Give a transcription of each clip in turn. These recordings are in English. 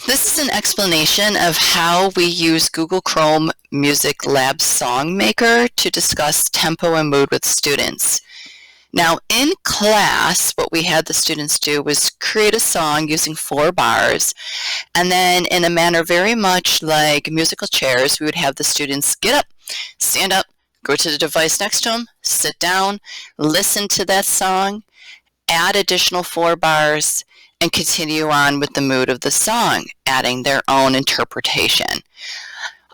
This is an explanation of how we use Google Chrome Music Lab Song Maker to discuss tempo and mood with students. Now, in class, what we had the students do was create a song using 4 bars, and then in a manner very much like musical chairs, we would have the students get up, stand up, go to the device next to them, sit down, listen to that song, add additional 4 bars, and continue on with the mood of the song, adding their own interpretation.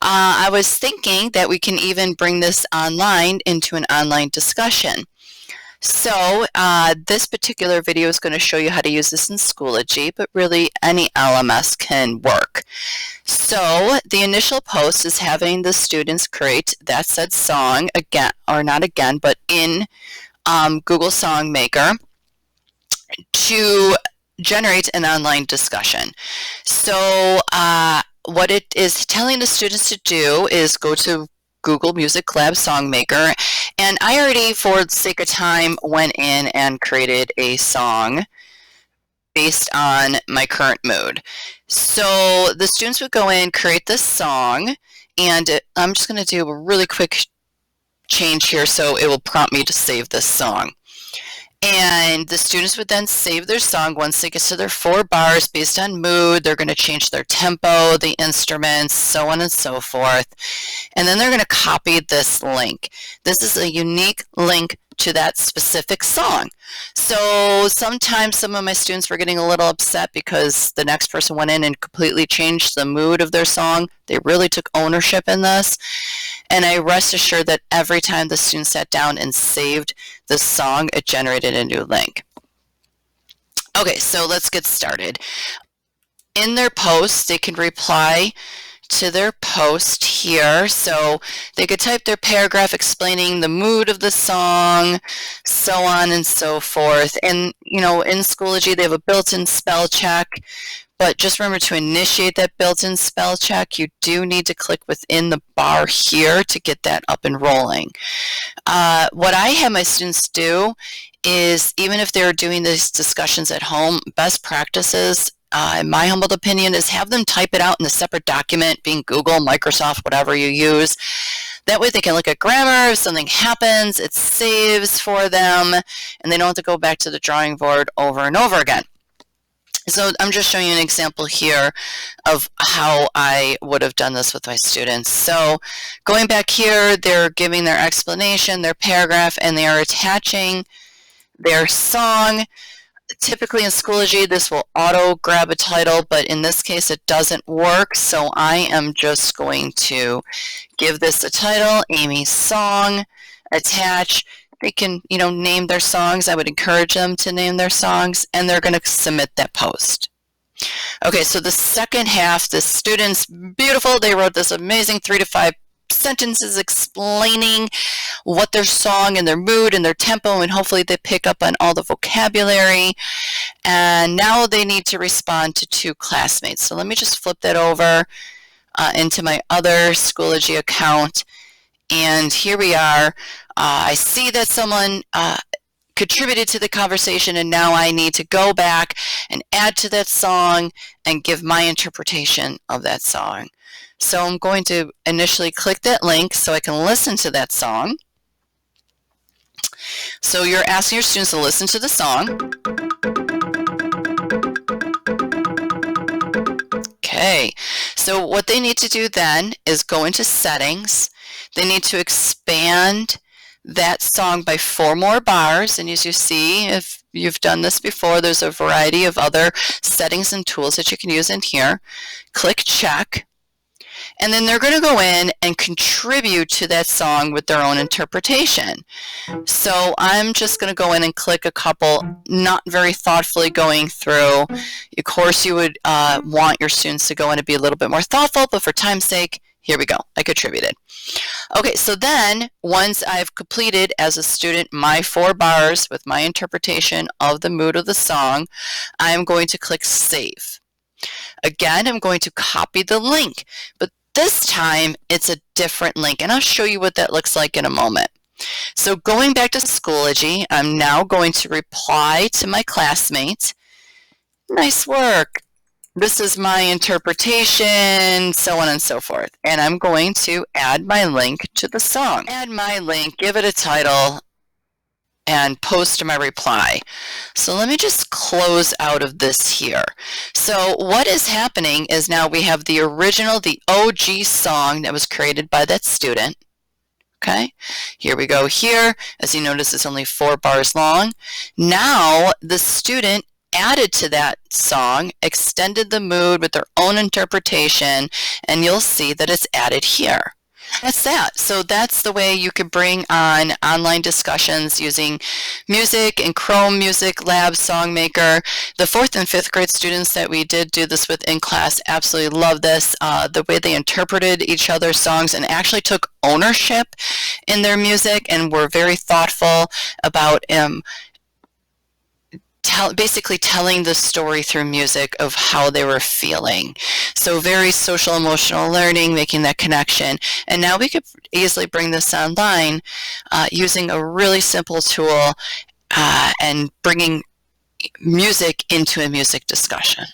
I was thinking that we can even bring this online into an online discussion. So this particular video is going to show you how to use this in Schoology, but really any LMS can work. So the initial post is having the students create that said song again, or not again, but in Google Song Maker to generate an online discussion. So what it is telling the students to do is go to Google Music Lab Song Maker, and I already, for the sake of time, went in and created a song based on my current mood. So the students would go in, create this song, and I'm just going to do a really quick change here so it will prompt me to save this song. And the students would then save their song once they get to their 4 bars based on mood. They're going to change their tempo, the instruments, so on and so forth. And then they're going to copy this link. This is a unique link to that specific song. So sometimes some of my students were getting a little upset because the next person went in and completely changed the mood of their song. They really took ownership in this. And I rest assured that every time the student sat down and saved the song, it generated a new link. Okay, so let's get started. In their post, they can reply to their post here. So they could type their paragraph explaining the mood of the song, so on and so forth. And, you know, in Schoology, they have a built-in spell check. But just remember, to initiate that built-in spell check, you do need to click within the bar here to get that up and rolling. What I have my students do is, even if they're doing these discussions at home, best practices, in my humble opinion, is have them type it out in a separate document, being Google, Microsoft, whatever you use. That way they can look at grammar. If something happens, it saves for them, and they don't have to go back to the drawing board over and over again. So I'm just showing you an example here of how I would have done this with my students. So going back here, they're giving their explanation, their paragraph, and they are attaching their song. Typically in Schoology, this will auto grab a title, but in this case it doesn't work. So I am just going to give this a title, Amy's Song, attach. They can, you know, name their songs. I would encourage them to name their songs, and they're going to submit that post. Okay, so the second half, the students, beautiful, they wrote this amazing 3 to 5 sentences explaining what their song and their mood and their tempo, and hopefully they pick up on all the vocabulary. And now they need to respond to 2 classmates. So let me just flip that over into my other Schoology account. And here we are. I see that someone contributed to the conversation, and now I need to go back and add to that song and give my interpretation of that song. So I'm going to initially click that link so I can listen to that song. So you're asking your students to listen to the song. Okay, so what they need to do then is go into settings. They need to expand that song by 4 more bars, and as you see, if you've done this before, there's a variety of other settings and tools that you can use in here. Click check, and then they're going to go in and contribute to that song with their own interpretation. So I'm just going to go in and click a couple, not very thoughtfully going through. Of course, you would want your students to go in and be a little bit more thoughtful, but for time's sake, here we go. I contributed. Okay, so then once I've completed as a student my 4 bars with my interpretation of the mood of the song, I'm going to click Save. Again, I'm going to copy the link, but this time it's a different link, and I'll show you what that looks like in a moment. So going back to Schoology, I'm now going to reply to my classmate. Nice work. this is my interpretation, so on and so forth. And I'm going to add my link to the song. Add my link, give it a title, and post my reply. So let me just close out of this here. So what is happening is now we have the original, the OG song that was created by that student. Okay, here we go here. As you notice, it's only 4 bars long. Now the student added to that song, extended the mood with their own interpretation, and you'll see that it's added here. That's that. So that's the way you could bring on online discussions using music and Chrome Music Lab SongMaker. The 4th and 5th grade students that we did do this with in class absolutely love this. The way they interpreted each other's songs and actually took ownership in their music and were very thoughtful about basically telling the story through music of how they were feeling. So very social emotional learning, making that connection. And now we could easily bring this online using a really simple tool and bringing music into a music discussion.